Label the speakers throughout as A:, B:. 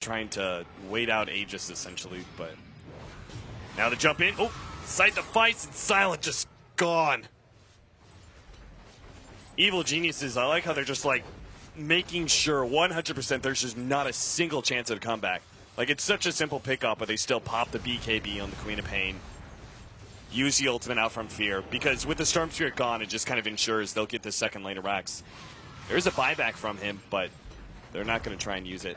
A: trying to wait out Aegis essentially, but now the jump in. Oh, sight the fights and Silent just gone. Evil Geniuses, I like how they're just like making sure 100% there's just not a single chance of a comeback. Like, it's such a simple pickup, but they still pop the BKB on the Queen of Pain. Use the ultimate out from Fear, because with the Storm Spirit gone, it just kind of ensures they'll get the second lane of Rex. There's a buyback from him, but they're not going to try and use it.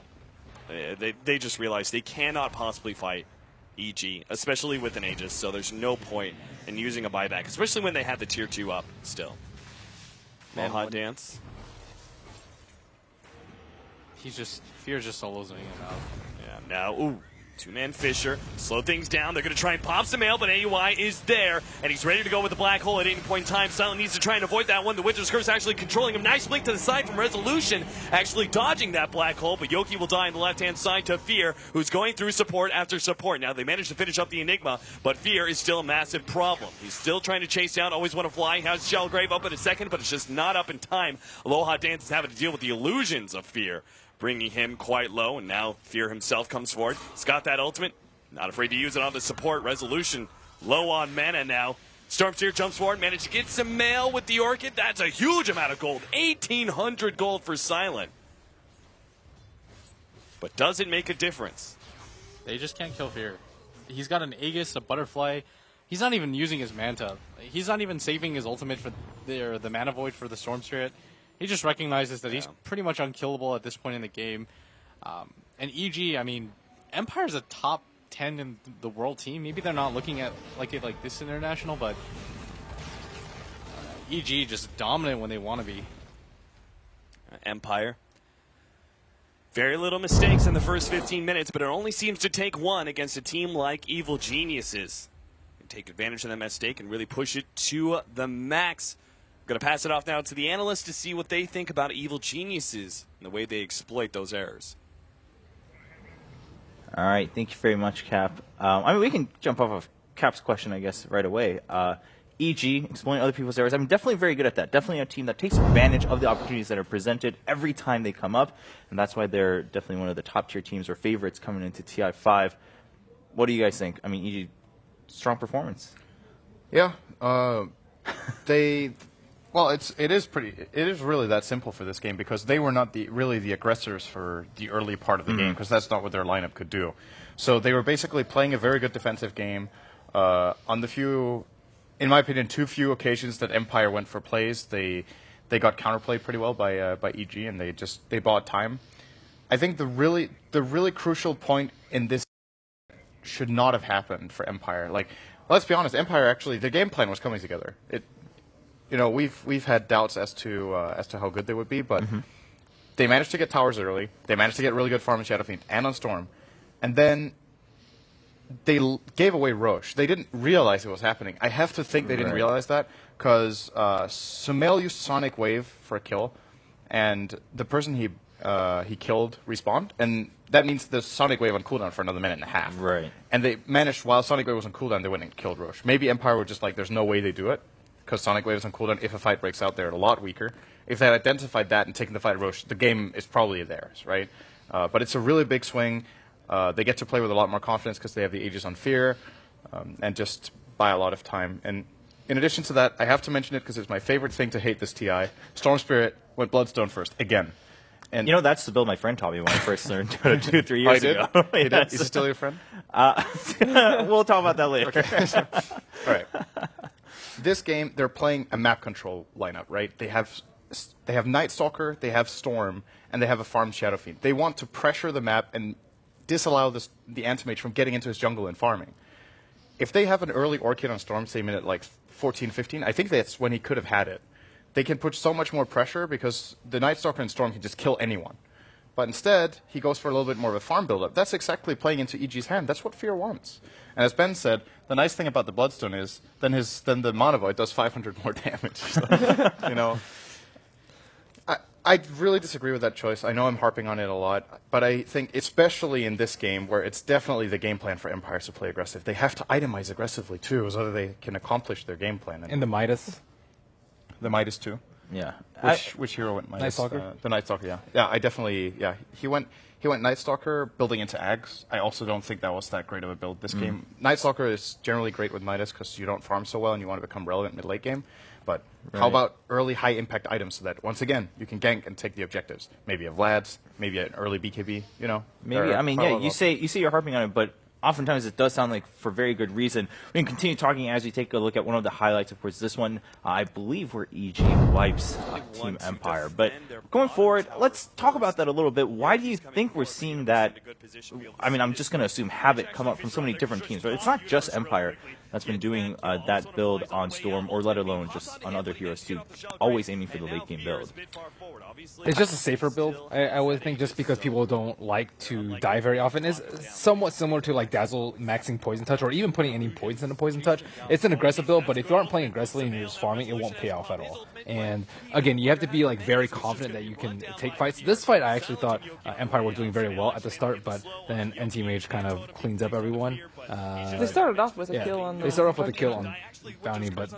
A: They just realize they cannot possibly fight EG, especially with an Aegis, so there's no point in using a buyback, especially when they have the tier 2 up still. Man, hot dance.
B: Fear's just solo zoning him out.
A: Yeah, now, ooh, two-man Fisher. Slow things down. They're going to try and pop some mail, but AUI is there, and he's ready to go with the black hole at any point in time. Silent needs to try and avoid that one. The Witcher's Curse actually controlling him. Nice blink to the side from Resolution, actually dodging that black hole, but Yoki will die on the left-hand side to Fear, who's going through support after support. Now, they managed to finish up the Enigma, but Fear is still a massive problem. He's still trying to chase down, always want to fly. Has Shellgrave up in a second, but it's just not up in time. Aloha Dance is having to deal with the illusions of Fear, bringing him quite low, and now Fear himself comes forward. He's got that ultimate, not afraid to use it on the support. Resolution low on mana now. Stormseer jumps forward, managed to get some mail with the Orchid. That's a huge amount of gold. 1,800 gold for Silent. But does it make a difference?
B: They just can't kill Fear. He's got an Aegis, a Butterfly. He's not even using his Manta. He's not even saving his ultimate for the Mana Void for the Storm Spirit. He just recognizes that he's pretty much unkillable at this point in the game. And EG, I mean, Empire's a top 10 in the world team. Maybe they're not looking at it like this international, but EG just dominant when they want to be.
A: Empire. Very little mistakes in the first 15 minutes, but it only seems to take one against a team like Evil Geniuses. Take advantage of that mistake and really push it to the max. I'm going to pass it off now to the analysts to see what they think about Evil Geniuses and the way they exploit those errors.
C: All right, thank you very much, Cap. I mean, we can jump off of Cap's question, I guess, right away. EG, exploiting other people's errors. I'm definitely very good at that. Definitely a team that takes advantage of the opportunities that are presented every time they come up, and that's why they're definitely one of the top-tier teams or favorites coming into TI5. What do you guys think? I mean, EG, strong performance.
D: Yeah, Well, it is really that simple for this game, because they were not really the aggressors for the early part of the game, because that's not what their lineup could do. So they were basically playing a very good defensive game. On the few, in my opinion, too few occasions that Empire went for plays, they got counterplayed pretty well by EG, and they bought time. I think the really crucial point in this should not have happened for Empire. Like, let's be honest, Empire actually, the game plan was coming together. You know, we've had doubts as to how good they would be, but they managed to get towers early. They managed to get really good farm on Shadowfiend and on Storm, and then they gave away Roche. They didn't realize it was happening. I have to think they didn't realize that, because Sumail used Sonic Wave for a kill, and the person he killed respawned, and that means the Sonic Wave on cooldown for another minute and a half.
C: Right. And
D: they managed, while Sonic Wave was on cooldown, they went and killed Roche. Maybe Empire were just like, there's no way they do it, because Sonic Wave is on cooldown. If a fight breaks out, they're a lot weaker. If they had identified that and taken the fight at Roche, the game is probably theirs, right? But it's a really big swing. They get to play with a lot more confidence because they have the Aegis on Fear, and just buy a lot of time. And in addition to that, I have to mention it because it's my favorite thing to hate this TI. Storm Spirit went Bloodstone first, again. And
C: you know, that's the build my friend taught me when I first learned Dota 2-3 years ago.
D: Is he still your friend?
C: We'll talk about that later.
D: Okay. All right. This game, they're playing a map control lineup, right? They have Night Stalker, they have Storm, and they have a farm Shadowfiend. They want to pressure the map and disallow the Anti-Mage from getting into his jungle and farming. If they have an early Orchid on Storm, say minute like 14, 15, I think that's when he could have had it. They can put so much more pressure because the Night Stalker and Storm can just kill anyone. But instead, he goes for a little bit more of a farm build-up. That's exactly playing into EG's hand. That's what Fear wants. And as Ben said, the nice thing about the Bloodstone is then the Mana Void does 500 more damage. So, you know, I really disagree with that choice. I know I'm harping on it a lot, but I think especially in this game where it's definitely the game plan for Empires to play aggressive, they have to itemize aggressively too, so that they can accomplish their game plan.
E: And the Midas.
D: The Midas too.
C: Yeah.
D: Which hero went minus?
E: Night Stalker?
D: The Night Stalker, yeah. Yeah, I definitely, yeah. He went Night Stalker building into Ags. I also don't think that was that great of a build this game. Night Stalker is generally great with Midas because you don't farm so well and you want to become relevant mid-late game. But how about early high-impact items so that, once again, you can gank and take the objectives? Maybe a Vlad's, maybe an early BKB, you know?
C: Maybe, I mean, yeah, you say you're harping on it, but oftentimes it does sound like for very good reason. We can continue talking as we take a look at one of the highlights. Of course, this one, I believe, where EG wipes Team Empire. But going forward, let's talk about that a little bit. Why do you think we're seeing that? I mean, I'm just going to assume Habit come up from so many different teams, but it's not just Empire that's been doing that build on Storm, or let alone just on other heroes too, always aiming for the late game build.
E: It's just a safer build, I would think, just because people don't like to die very often. It's somewhat similar to like Dazzle maxing Poison Touch, or even putting any points into Poison Touch. It's an aggressive build, but if you aren't playing aggressively and you're just farming, it won't pay off at all. And again, you have to be like very confident that you can take fights. This fight, I actually thought Empire were doing very well at the start, but then NTMH kind of cleans up everyone.
F: They started off with a kill on.
E: They started off with a kill on Bounty, but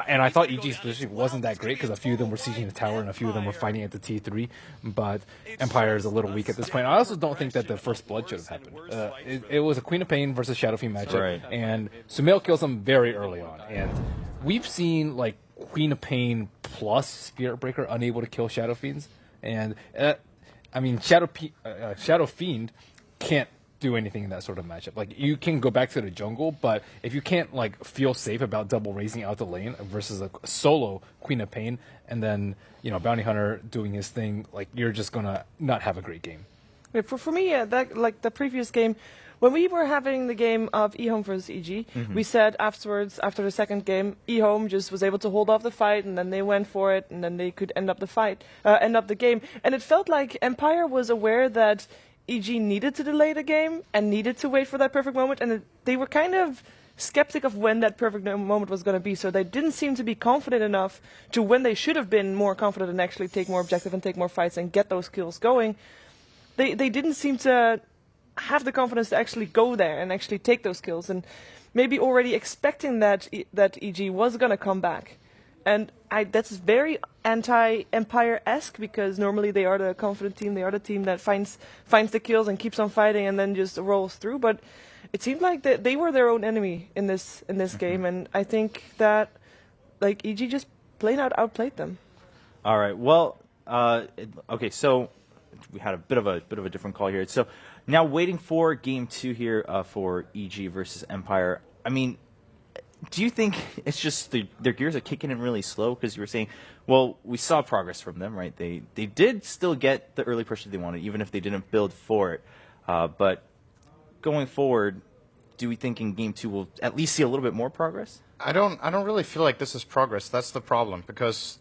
E: and I thought EG's position wasn't that great because a few of them were sieging the tower and a few of them were fighting at the T3. But Empire is a little weak at this point. I also don't think that the first blood should have happened. It was a Queen of Pain versus Shadow Fiend matchup, and Sumail kills him very early on. And we've seen like Queen of Pain plus Spirit Breaker unable to kill Shadow Fiends, and I mean Shadow Fiend can't do anything in that sort of matchup. Like, you can go back to the jungle, but if you can't like feel safe about double raising out the lane versus a solo Queen of Pain, and then Bounty Hunter doing his thing, like, you're just gonna not have a great game.
F: Yeah, for me, that like the previous game, when we were having the game of eHome versus EG, we said afterwards, after the second game, eHome just was able to hold off the fight, and then they went for it, and then they could end up the game. And it felt like Empire was aware that EG needed to delay the game and needed to wait for that perfect moment, and they were kind of skeptic of when that perfect moment was going to be, so they didn't seem to be confident enough to, when they should have been more confident and actually take more objective and take more fights and get those kills going, they didn't seem to have the confidence to actually go there and actually take those kills, and maybe already expecting that EG was going to come back. And that's very anti-Empire-esque, because normally they are the confident team, they are the team that finds the kills and keeps on fighting and then just rolls through. But it seemed like they were their own enemy in this game, and I think that like EG just plain out outplayed them.
C: All right. Well, okay. So we had a bit of a different call here. So now waiting for game 2 here for EG versus Empire. I mean, do you think it's just their gears are kicking in really slow? Because you were saying, well, we saw progress from them, right? They did still get the early pressure they wanted, even if they didn't build for it. But going forward, do we think in game 2 we'll at least see a little bit more progress?
D: I don't really feel like this is progress. That's the problem. Because,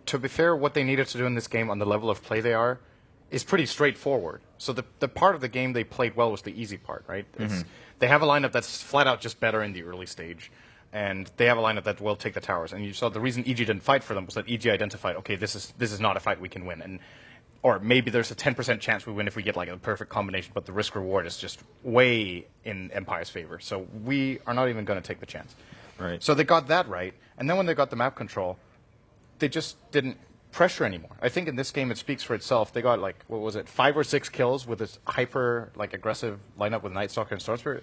D: to be fair, what they needed to do in this game on the level of play they are is pretty straightforward. So the part of the game they played well was the easy part, right? They have a lineup that's flat out just better in the early stage, and they have a lineup that will take the towers. And you saw the reason EG didn't fight for them was that EG identified, okay, this is not a fight we can win, or maybe there's a 10% chance we win if we get like a perfect combination, but the risk reward is just way in Empire's favor. So we are not even going to take the chance.
C: Right.
D: So they got that right, and then when they got the map control, they just didn't pressure anymore. I think in this game it speaks for itself. They got like, what was it, 5 or 6 kills with this hyper like aggressive lineup with Night Stalker and Storm Spirit.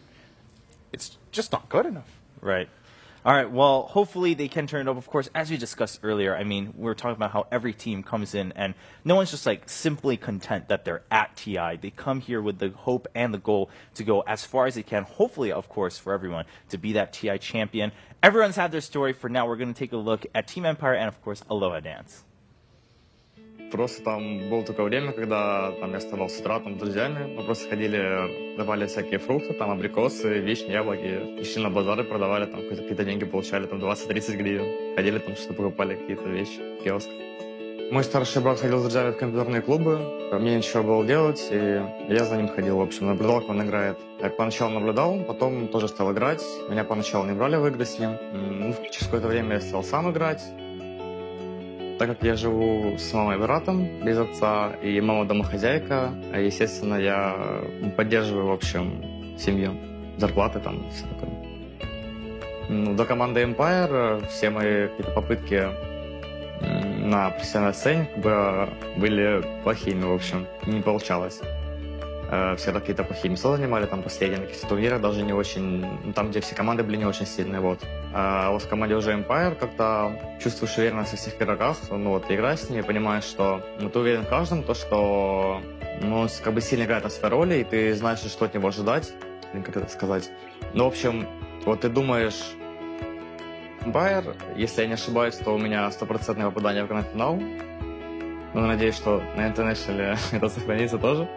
D: It's just not good enough.
C: Right. All right. Well, hopefully they can turn it up. Of course, as we discussed earlier, I mean, we were talking about how every team comes in and no one's just like simply content that they're at TI. They come here with the hope and the goal to go as far as they can. Hopefully, of course, for everyone to be that TI champion. Everyone's had their story. For now, we're going to take a look at Team Empire and, of course, Aloha Dance.
G: Просто там было такое время, когда там я вставал с утра там, с друзьями, мы просто ходили, давали всякие фрукты, там абрикосы, вишни, яблоки, и шли на базары, продавали, там какие-то деньги получали, там 20-30 гривен. Ходили там, что покупали какие-то вещи в киоск. Мой старший брат ходил с друзьями в компьютерные клубы, мне нечего было делать, и я за ним ходил, в общем, наблюдал, как он играет. Я поначалу наблюдал, потом тоже стал играть, меня поначалу не брали в игры с ним. Через какое-то время я стал сам играть. Так как я живу с мамой и братом, без отца, и мама домохозяйка, естественно, я поддерживаю, в общем, семью, зарплаты там, все такое. До команды Empire все мои какие-то попытки на профессиональной сцене как бы были плохими, в общем, не получалось. Всегда какие-то плохие места занимали, там последние на каких-то турнирах даже не очень, там, где все команды были не очень сильные, вот. А вот в команде уже Empire как-то чувствуешь уверенность во всех игроках, ну вот, играешь с ними, понимаешь, что ты уверен в каждом, то, что он как бы сильно играет на своей роли, и ты знаешь, что от него ожидать, как это сказать. Ну, в общем, вот ты думаешь, Empire, если я не ошибаюсь, то у меня 100% попадание в гранд-финал. Ну, надеюсь, что на International это сохранится тоже.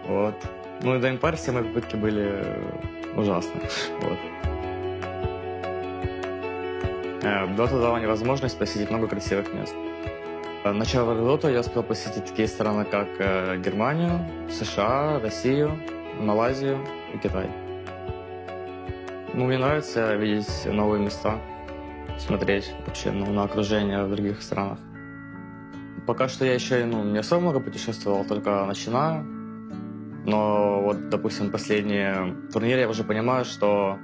G: Вот. Ну и до Empire все мои попытки были ужасны. Вот. Dota дала мне возможность посетить много красивых мест. Начав Dota, я успел посетить такие страны, как Германию, США, Россию, Малайзию и Китай. Ну, мне нравится видеть новые места, смотреть вообще на окружение в других странах. Пока что я еще не особо много путешествовал, только начинаю. Но вот, допустим, последние турниры я уже понимаю, что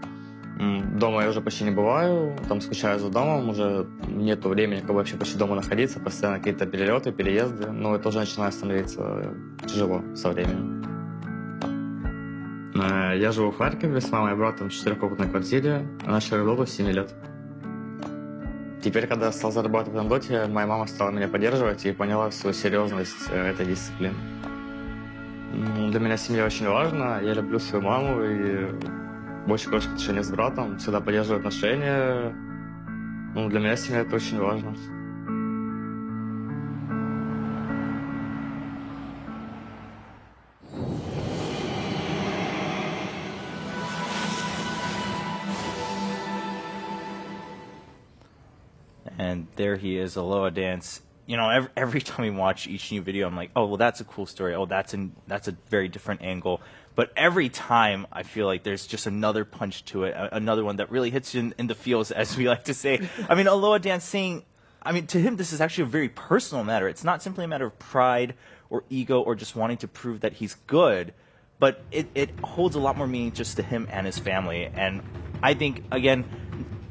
G: дома я уже почти не бываю, там скучаю за домом, уже нету времени как бы вообще почти дома находиться, постоянно какие-то перелеты, переезды, но это уже начинает становиться тяжело со временем. Я живу в Харькове с мамой и братом в 4-комнатной квартире, начал работу с 7 лет. Теперь, когда я стал зарабатывать на доте, моя мама стала меня поддерживать и поняла всю серьезность этой дисциплины. Для меня семья очень важна, я люблю свою маму и очень хорошие отношения с братом, всегда поддерживаю отношения. Для меня семья это очень важно.
C: And there he is, Aloha Dance. You know, every time we watch each new video, I'm like, oh, well, that's a cool story. Oh, that's a very different angle. But every time, I feel like there's just another punch to it, another one that really hits you in the feels, as we like to say. I mean, Aloha Dance saying, I mean, to him, this is actually a very personal matter. It's not simply a matter of pride or ego or just wanting to prove that he's good, but it holds a lot more meaning just to him and his family. And I think, again,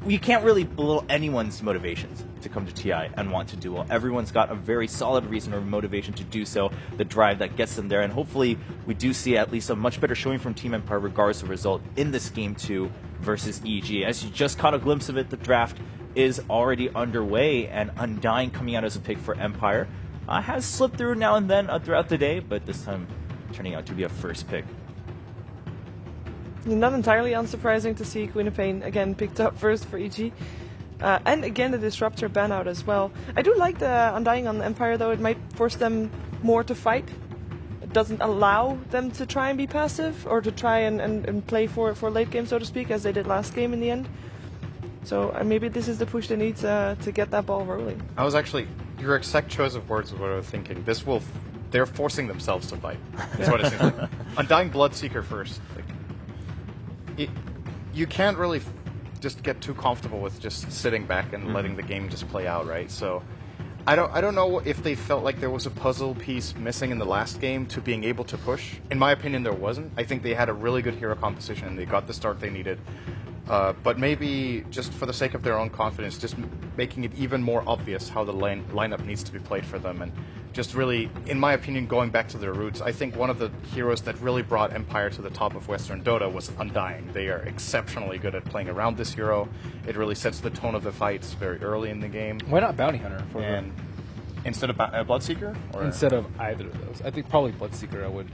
C: you can't really belittle anyone's motivations to come to TI and want to do well. Everyone's got a very solid reason or motivation to do so, the drive that gets them there, and hopefully we do see at least a much better showing from Team Empire regardless of result in this Game 2 versus EG. As you just caught a glimpse of it, the draft is already underway, and Undying coming out as a pick for Empire has slipped through now and then throughout the day, but this time turning out to be a first pick.
F: Not entirely unsurprising to see Queen of Pain again picked up first for EG. And again the Disruptor ban out as well. I do like the Undying on the Empire though, it might force them more to fight. It doesn't allow them to try and be passive or to try and play for late game, so to speak, as they did last game in the end. So maybe this is the push they need to get that ball rolling.
D: I was actually, your exact choice of words was what I was thinking. They're forcing themselves to fight. That's what it seems like. Undying Bloodseeker first. You can't really just get too comfortable with just sitting back and letting the game just play out, right? So I don't know if they felt like there was a puzzle piece missing in the last game to being able to push. In my opinion, there wasn't. I think they had a really good hero composition and they got the start they needed. But maybe just for the sake of their own confidence, just making it even more obvious how the lineup needs to be played for them, and just really, in my opinion, going back to their roots. I think one of the heroes that really brought Empire to the top of Western Dota was Undying. They are exceptionally good at playing around this hero. It really sets the tone of the fights very early in the game.
E: Why not Bounty Hunter for
D: and instead of Bloodseeker? Or?
E: Instead of either of those. I think probably Bloodseeker I would